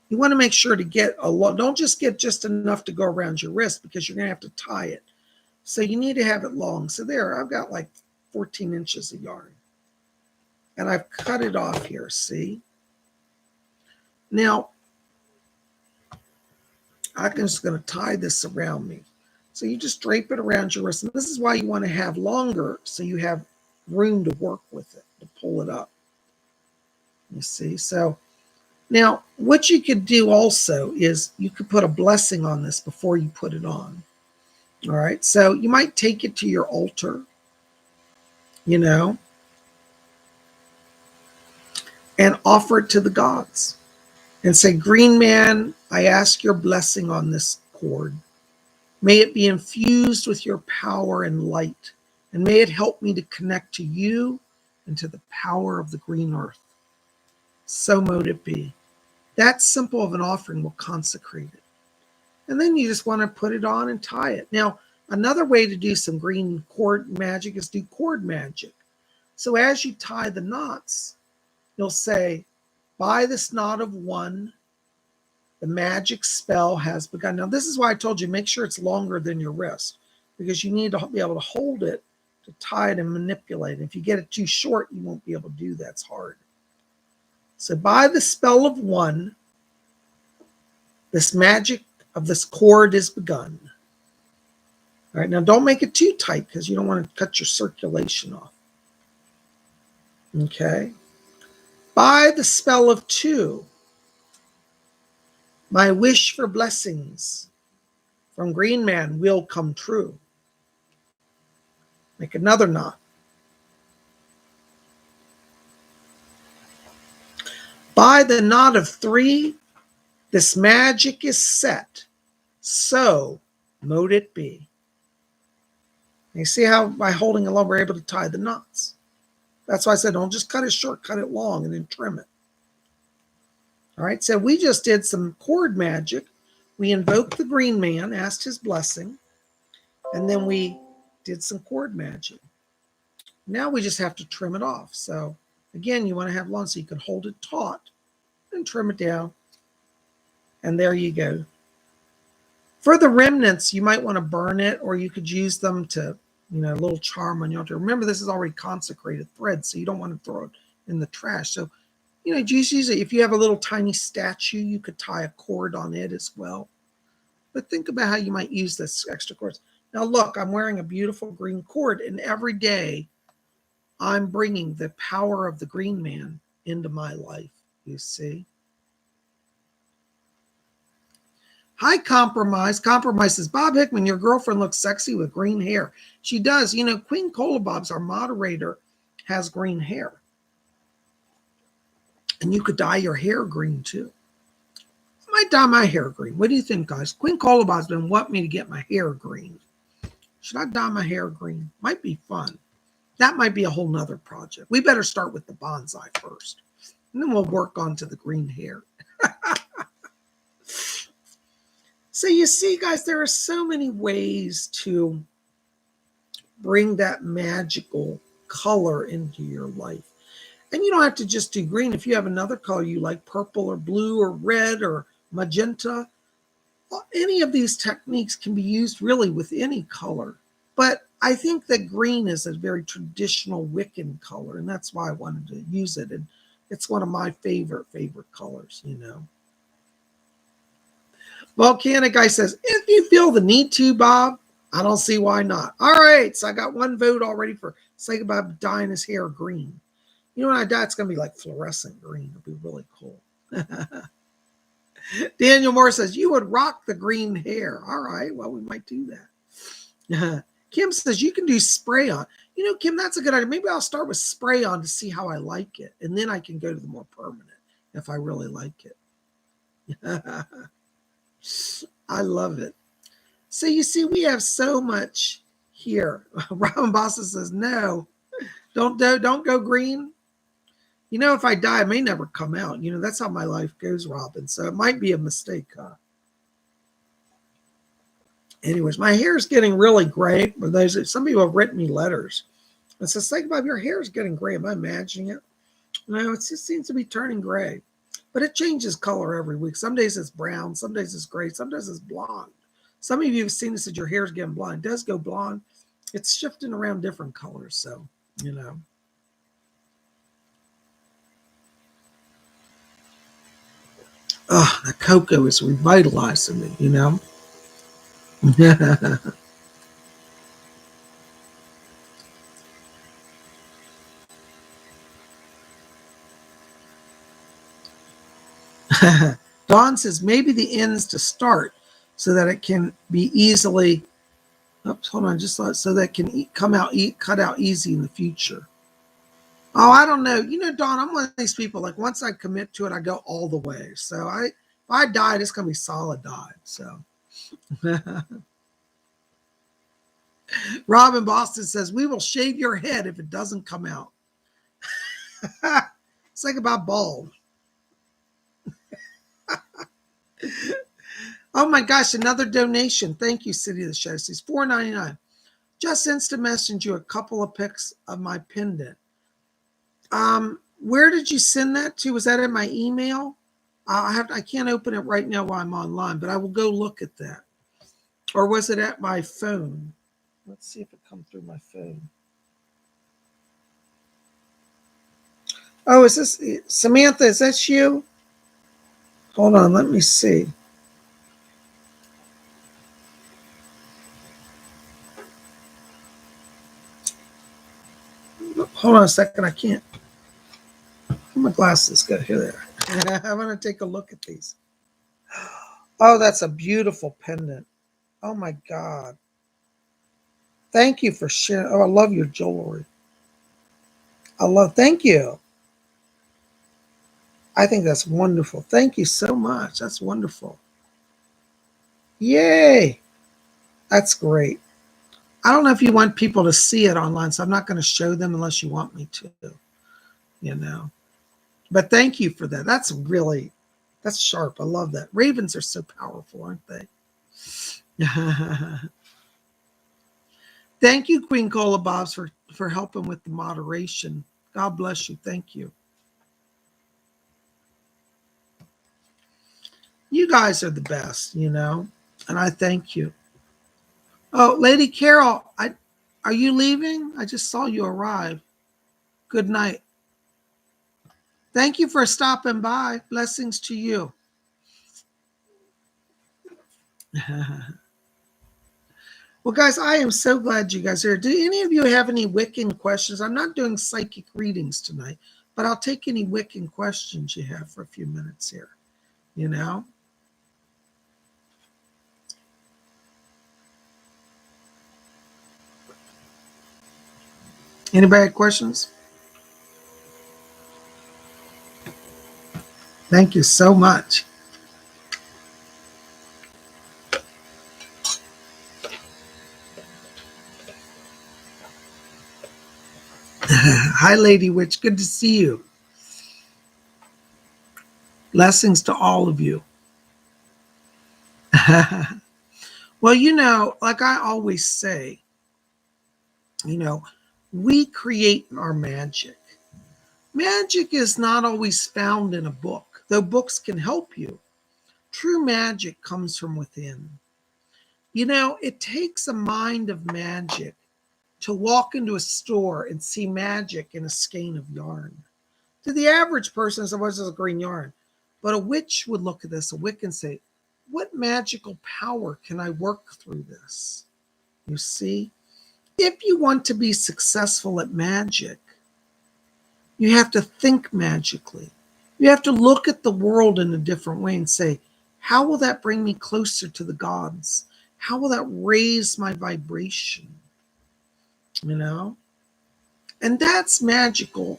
you want to make sure to get a lot. Don't just get just enough to go around your wrist because you're going to have to tie it. So you need to have it long. So there, I've got like 14 inches of yarn. And I've cut it off here, see? Now, I'm just going to tie this around me. So you just drape it around your wrist. And this is why you want to have longer so you have room to work with it, to pull it up. You see? So now what you could do also is you could put a blessing on this before you put it on. All right. So you might take it to your altar, and offer it to the gods and say, Green Man, I ask your blessing on this cord. May it be infused with your power and light, and may it help me to connect to you and to the power of the green earth. So mote it be. That simple of an offering will consecrate it. And then you just want to put it on and tie it. Now, another way to do some green cord magic is do cord magic. So as you tie the knots, you'll say, by this knot of one, the magic spell has begun. Now, this is why I told you, make sure it's longer than your wrist, because you need to be able to hold it to tie it and manipulate it. If you get it too short, you won't be able to do that. It's hard. So by the spell of one, this magic of this cord is begun. All right, now don't make it too tight because you don't want to cut your circulation off. Okay. By the spell of two, my wish for blessings from Green Man will come true. Make another knot. By the knot of three, this magic is set. So mote it be. You see how by holding along we're able to tie the knots. That's why I said don't just cut it short, cut it long and then trim it. All right, so we just did some cord magic. We invoked the Green Man, asked his blessing, and then we did some cord magic. Now we just have to trim it off. So again, you want to have long so you can hold it taut and trim it down. And there you go. For the remnants, you might want to burn it, or you could use them to, a little charm on your altar. Remember, this is already consecrated thread, so you don't want to throw it in the trash. So, just use it. If you have a little tiny statue, you could tie a cord on it as well. But think about how you might use this extra cords. Now, look, I'm wearing a beautiful green cord, and every day I'm bringing the power of the Green Man into my life, you see. Hi, Compromise. Compromise says, Bob Hickman, your girlfriend looks sexy with green hair. She does. Queen Cola Bob's, our moderator, has green hair. And you could dye your hair green, too. I might dye my hair green. What do you think, guys? Queen Cola Bob's been wanting me to get my hair green. Should I dye my hair green? Might be fun. That might be a whole nother project. We better start with the bonsai first. And then we'll work on to the green hair. So you see, guys, there are so many ways to bring that magical color into your life. And you don't have to just do green. If you have another color you like, purple or blue or red or magenta, any of these techniques can be used really with any color. But I think that green is a very traditional Wiccan color, and that's why I wanted to use it. And it's one of my favorite colors, you know. Volcanic Guy says, if you feel the need to, Bob, I don't see why not. All right, so I got one vote already for Psychic dyeing his hair green. You know, when I die, it's going to be like fluorescent green. It'll be really cool. Daniel Moore says, you would rock the green hair. All right, well, we might do that. Kim says, you can do spray on. You know, Kim, that's a good idea. Maybe I'll start with spray on to see how I like it. And then I can go to the more permanent if I really like it. I love it. So you see, we have so much here. Robin Bossa says, no, don't go green. You know, if I die, it may never come out. You know, that's how my life goes, Robin. So it might be a mistake, huh? Anyways, my hair is getting really gray. For those, some people have written me letters. It says, think about your hair is getting gray. Am I imagining it? No, it just seems to be turning gray. But it changes color every week. Some days it's brown, some days it's gray, sometimes it's blonde. Some of you have seen this that your hair is getting blonde. It does go blonde. It's shifting around different colors. So, you know. Oh, the cocoa is revitalizing me, you know. Dawn says maybe the ends to start so that it can be easily. Oops, hold on, just so that it can cut out easy in the future. Oh, I don't know. You know, Dawn, I'm one of these people. Like once I commit to it, I go all the way. So if I died, it's gonna be solid died. So. Robin Boston says we will shave your head if it doesn't come out. It's like about bald. Oh my gosh, another donation. Thank you, City of the Shadows. It's $4.99. Just instant messaged you a couple of pics of my pendant. Where did you send that to? Was that in my email? I can't open it right now while I'm online, but I will go look at that. Or was it at my phone? Let's see if it comes through my phone. Oh, is this Samantha? Is that you? Hold on, let me see. Hold on a second. I can't. My glasses go here. There. I'm going to take a look at these. Oh, that's a beautiful pendant. Oh my God. Thank you for sharing. Oh, I love your jewelry. Thank you. I think that's wonderful. Thank you so much. That's wonderful. Yay. That's great. I don't know if you want people to see it online, so I'm not going to show them unless you want me to, you know. But thank you for that. That's sharp. I love that. Ravens are so powerful, aren't they? Thank you, Queen Cola Bobs, for helping with the moderation. God bless you. Thank you. You guys are the best, you know, and I thank you. Oh, Lady Carol, are you leaving? I just saw you arrive. Good night. Thank you for stopping by. Blessings to you. Well, guys, I am so glad you guys are here. Do any of you have any Wiccan questions? I'm not doing psychic readings tonight, but I'll take any Wiccan questions you have for a few minutes here, you know? Anybody have questions? Thank you so much. Hi, Lady Witch. Good to see you. Blessings to all of you. Well, like I always say, we create our magic. Magic is not always found in a book, though books can help you. True magic comes from within. It takes a mind of magic to walk into a store and see magic in a skein of yarn. To the average person, it's always a green yarn. But a witch would look at this, a Wiccan, and say, what magical power can I work through this? You see? If you want to be successful at magic, you have to think magically. You have to look at the world in a different way and say, how will that bring me closer to the gods? How will that raise my vibration? And that's magical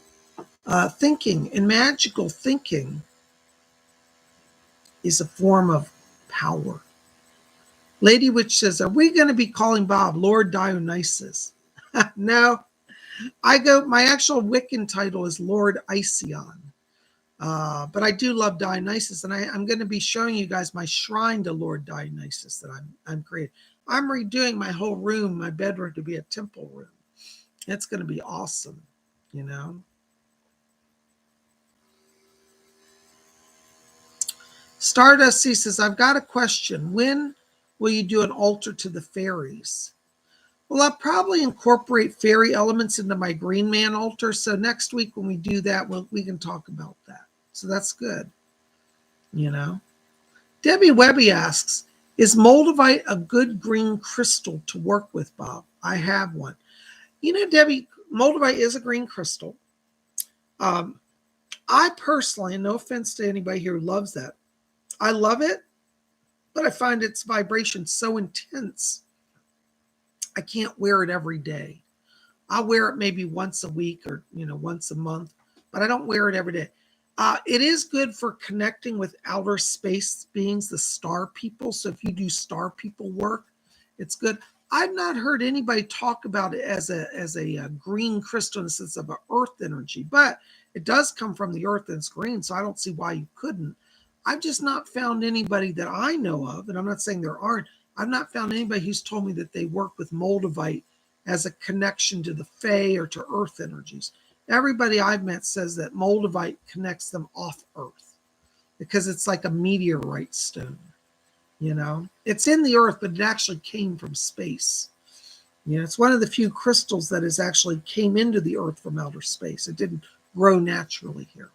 thinking. And magical thinking is a form of power. Lady Witch says, are we going to be calling Bob Lord Dionysus? No, my actual Wiccan title is Lord Ision. But I do love Dionysus, and I'm going to be showing you guys my shrine to Lord Dionysus that I'm creating. I'm redoing my whole room, my bedroom, to be a temple room. It's going to be awesome, Stardust C says, I've got a question. When will you do an altar to the fairies? Well, I'll probably incorporate fairy elements into my Green Man altar. So next week when we do that, we can talk about that. So that's good. Debbie Webby asks, is moldavite a good green crystal to work with, Bob? I have one. Debbie, moldavite is a green crystal. I personally, and no offense to anybody here who loves that, I love it, but I find its vibration so intense, I can't wear it every day. I'll wear it maybe once a week or, once a month, but I don't wear it every day. It is good for connecting with outer space beings, the star people. So if you do star people work, it's good. I've not heard anybody talk about it as a green crystal in the sense of an earth energy, but it does come from the earth and it's green, so I don't see why you couldn't. I've just not found anybody that I know of, and I'm not saying there aren't, I've not found anybody who's told me that they work with moldavite as a connection to the Fae or to earth energies. Everybody I've met says that moldavite connects them off earth because it's like a meteorite stone. It's in the earth, but it actually came from space. It's one of the few crystals that has actually came into the earth from outer space. It didn't grow naturally here.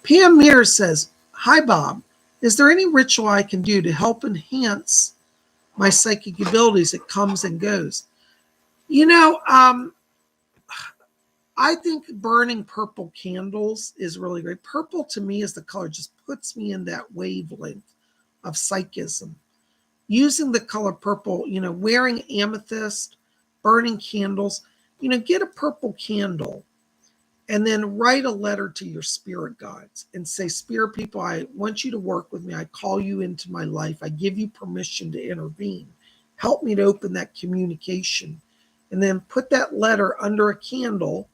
Pam Mears says, hi, Bob. Is there any ritual I can do to help enhance my psychic abilities? It comes and goes. I think burning purple candles is really great. Purple to me is the color, just puts me in that wavelength of psychism. Using the color purple, wearing amethyst, burning candles, get a purple candle and then write a letter to your spirit guides and say, spirit people, I want you to work with me. I call you into my life. I give you permission to intervene. Help me to open that communication. And then put that letter under a candle,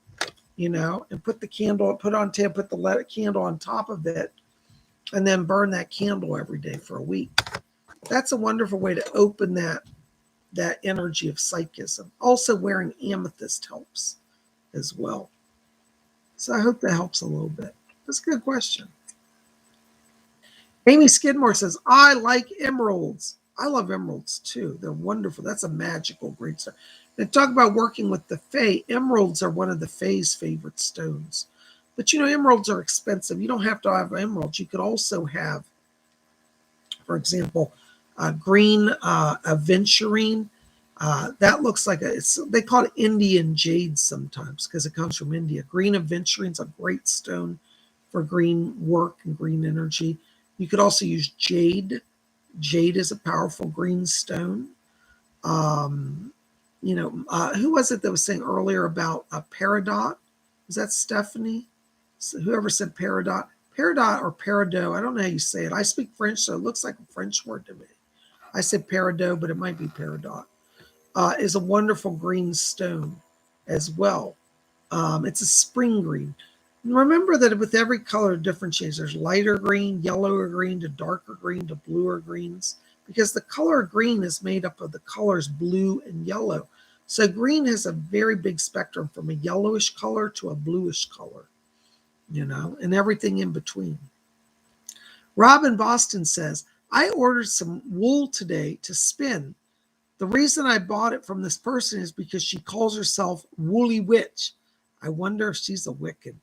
and put the candle, put the candle on top of it, and then burn that candle every day for a week. That's a wonderful way to open that energy of psychism. Also, wearing amethyst helps as well. So I hope that helps a little bit. That's a good question. Amy Skidmore says, I like emeralds. I love emeralds too. They're wonderful. That's a magical great stone. And talk about working with the Fae. Emeralds are one of the Fae's favorite stones. But emeralds are expensive. You don't have to have emeralds. You could also have, for example, green aventurine. That looks like they call it Indian jade sometimes because it comes from India. Green aventurine is a great stone for green work and green energy. You could also use jade. Jade is a powerful green stone. Who was it that was saying earlier about a peridot? Was that Stephanie? So whoever said peridot? Peridot or peridot, I don't know how you say it. I speak French, so it looks like a French word to me. I said peridot, but it might be peridot. Is a wonderful green stone as well. It's a spring green. Remember that with every color, different shades. There's lighter green, yellower green, to darker green, to bluer greens, because the color green is made up of the colors blue and yellow. So green has a very big spectrum from a yellowish color to a bluish color, and everything in between. Robin Boston says, I ordered some wool today to spin. The reason I bought it from this person is because she calls herself Woolly Witch. I wonder if she's a Wiccan.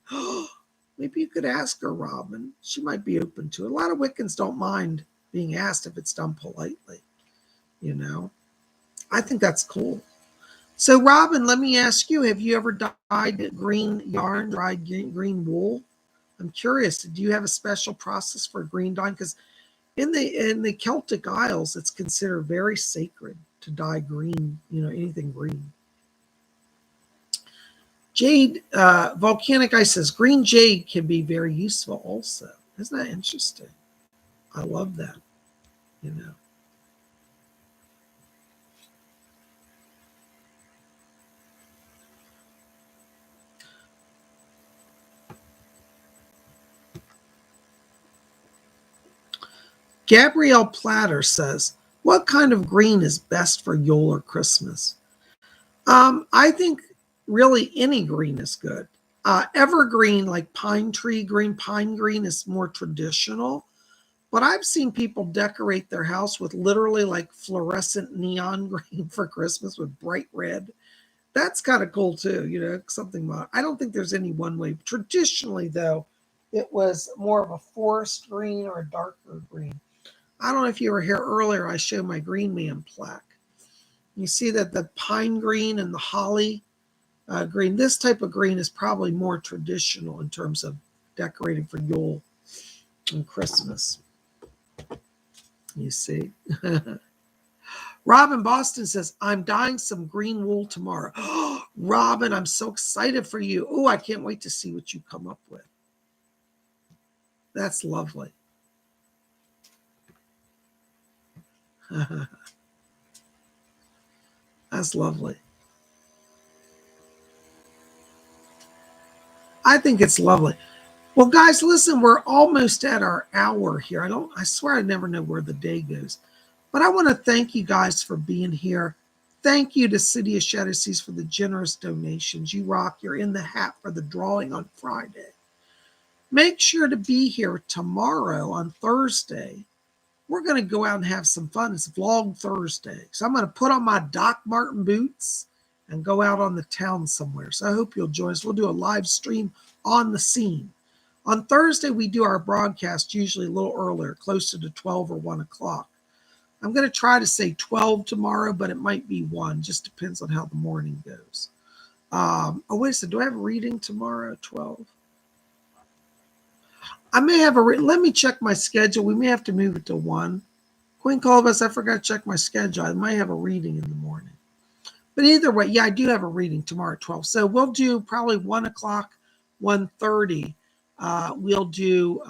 Maybe you could ask her, Robin. She might be open to it. A lot of Wiccans don't mind being asked if it's done politely. I think that's cool. So, Robin, let me ask you, have you ever dyed green yarn, dyed green wool? I'm curious, do you have a special process for green dyeing? Because in the Celtic Isles, it's considered very sacred to dye green, anything green. Jade, Volcanic Ice says, green jade can be very useful also. Isn't that interesting? I love that, Gabrielle Platter says, what kind of green is best for Yule or Christmas? I think really any green is good. Evergreen, like pine tree green, pine green is more traditional. But I've seen people decorate their house with literally like fluorescent neon green for Christmas with bright red. That's kind of cool too, something. I don't think there's any one way. Traditionally, though, it was more of a forest green or a darker green. I don't know if you were here earlier, I showed my Green Man plaque. You see that the pine green and the holly green, this type of green is probably more traditional in terms of decorating for Yule and Christmas. You see. Robin Boston says, I'm dyeing some green wool tomorrow. Robin, I'm so excited for you. Oh, I can't wait to see what you come up with. That's lovely. That's lovely. I think it's lovely. Well, guys, listen, we're almost at our hour here. I swear I never know where the day goes. But I want to thank you guys for being here. Thank you to City of Shadow Seas for the generous donations. You rock. You're in the hat for the drawing on Friday. Make sure to be here tomorrow on Thursday. We're going to go out and have some fun. It's Vlog Thursday. So I'm going to put on my Doc Marten boots and go out on the town somewhere. So I hope you'll join us. We'll do a live stream on the scene. On Thursday, we do our broadcast usually a little earlier, closer to 12 or 1 o'clock. I'm going to try to say 12 tomorrow, but it might be 1. Just depends on how the morning goes. Wait a second. Do I have a reading tomorrow at 12? I may have let me check my schedule. We may have to move it to 1. Queen Colbus, I forgot to check my schedule. I might have a reading in the morning. But either way, yeah, I do have a reading tomorrow at 12. So we'll do probably 1 o'clock, 1:30. We'll do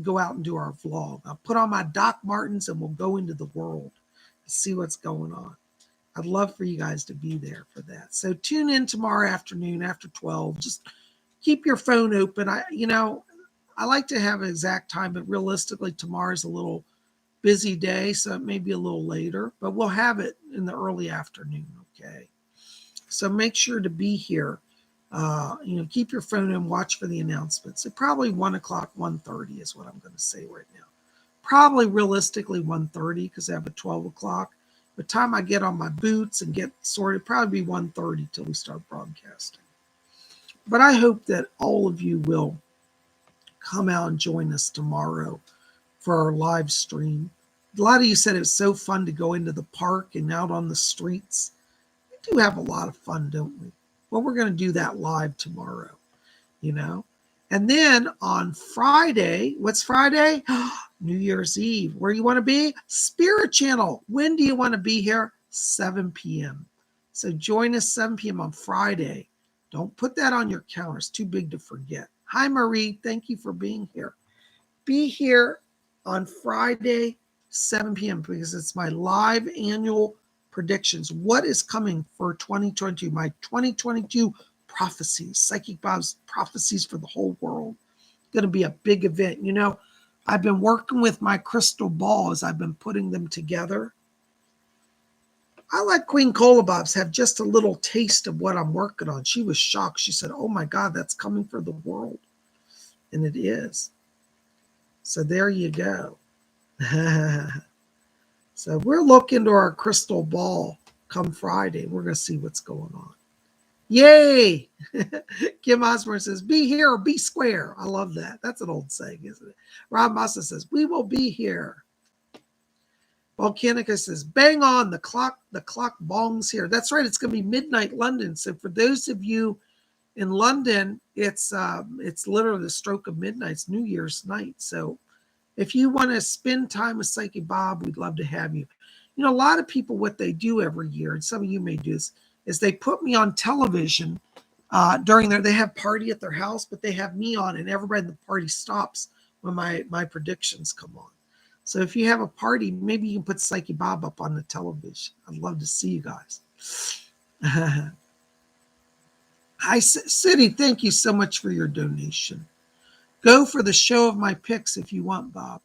go out and do our vlog. I'll put on my Doc Martens and we'll go into the world and see what's going on. I'd love for you guys to be there for that. So tune in tomorrow afternoon after 12. Just keep your phone open. I like to have an exact time, but realistically, tomorrow's a little busy day, so it may be a little later, but we'll have it in the early afternoon, okay? So make sure to be here. Keep your phone and watch for the announcements. So probably 1 o'clock, 1:30 is what I'm going to say right now. Probably realistically 1:30 because I have a 12 o'clock. By the time I get on my boots and get sorted, probably be 1:30 till we start broadcasting. But I hope that all of you will come out and join us tomorrow for our live stream. A lot of you said it was so fun to go into the park and out on the streets. We do have a lot of fun, don't we? Well, we're going to do that live tomorrow, And then on Friday, what's Friday? New Year's Eve. Where you want to be? Spirit Channel. When do you want to be here? 7 p.m. So join us 7 p.m. on Friday. Don't put that on your calendar. It's too big to forget. Hi, Marie. Thank you for being here. Be here on Friday, 7 p.m. because it's my live annual predictions. What is coming for 2022? My 2022 prophecies, Psychic Bob's prophecies for the whole world. It's going to be a big event. You know, I've been working with my crystal ball as I've been putting them together. I let Queen Colabobs have just a little taste of what I'm working on. She was shocked. She said, oh my God, that's coming for the world. And it is. So there you go. So we'll look into our crystal ball come Friday. We're going to see what's going on. Yay! Kim Osborne says, be here or be square. I love that. That's an old saying, isn't it? Rob Massa says, we will be here. Volcanica says, bang on, the clock bongs here. That's right. It's going to be midnight London. So for those of you in London, it's literally the stroke of midnight. It's New Year's night. So if you want to spend time with Psychic Bob, we'd love to have you. You know, a lot of people, what they do every year, and some of you may do this, is they put me on television during they have party at their house, but they have me on and everybody in the party stops when my predictions come on. So if you have a party, maybe you can put Psychic Bob up on the television. I'd love to see you guys. Hi, City, thank you so much for your donation. Go for the show of my picks if you want, Bob.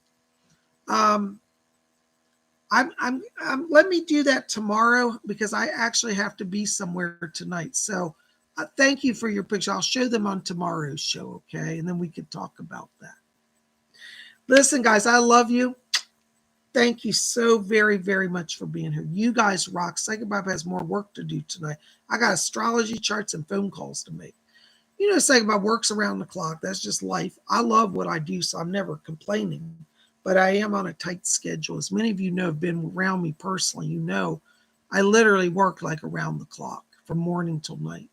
Let me do that tomorrow because I actually have to be somewhere tonight. So thank you for your picks. I'll show them on tomorrow's show, okay? And then we can talk about that. Listen, guys, I love you. Thank you so very, very much for being here. You guys rock. Psychic Bob has more work to do tonight. I got astrology charts and phone calls to make. You know, Psychic Bob works around the clock. That's just life. I love what I do, so I'm never complaining. But I am on a tight schedule. As many of you know, have been around me personally, you know, I literally work like around the clock from morning till night.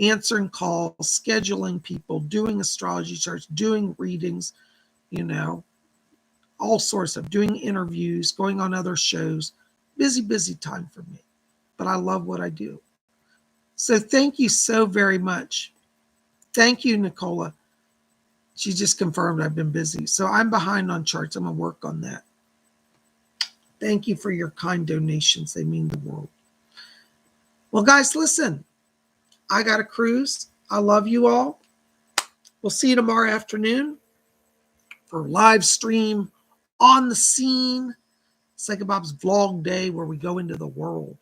Answering calls, scheduling people, doing astrology charts, doing readings, you know, all sorts of doing interviews, going on other shows. Busy, busy time for me. But I love what I do. So thank you so very much. Thank you, Nicola. She just confirmed I've been busy. So I'm behind on charts. I'm going to work on that. Thank you for your kind donations. They mean the world. Well, guys, listen. I got a cruise. I love you all. We'll see you tomorrow afternoon for live stream on the scene. Psychic Bob's vlog day where we go into the world.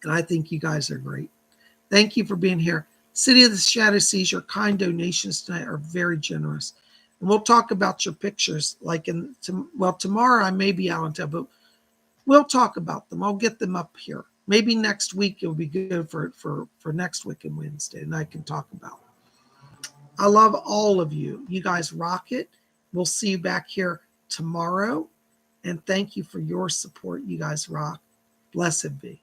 And I think you guys are great. Thank you for being here. City of the Shadow Seas, your kind donations tonight are very generous. And we'll talk about your pictures. Tomorrow I may be out on town, but we'll talk about them. I'll get them up here. Maybe next week it'll be good for next Wiccan Wednesday, and I can talk about it. I love all of you. You guys rock it. We'll see you back here tomorrow. And thank you for your support. You guys rock. Blessed be.